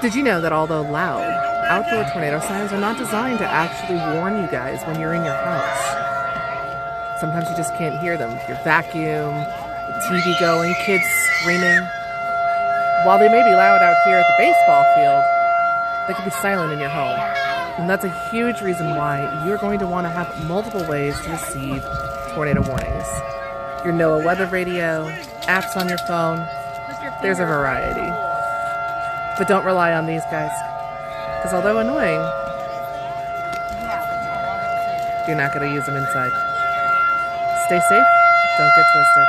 Did you know that although loud, outdoor tornado sirens are not designed to actually warn you guys when you're in your house? Sometimes you just can't hear them. Your vacuum, the TV going, kids screaming. While they may be loud out here at the baseball field, they can be silent in your home. And that's a huge reason why you're going to want to have multiple ways to receive tornado warnings. Your NOAA weather radio, apps on your phone, there's a variety. But don't rely on these guys, because although annoying, you're not going to use them inside. Stay safe, don't get twisted.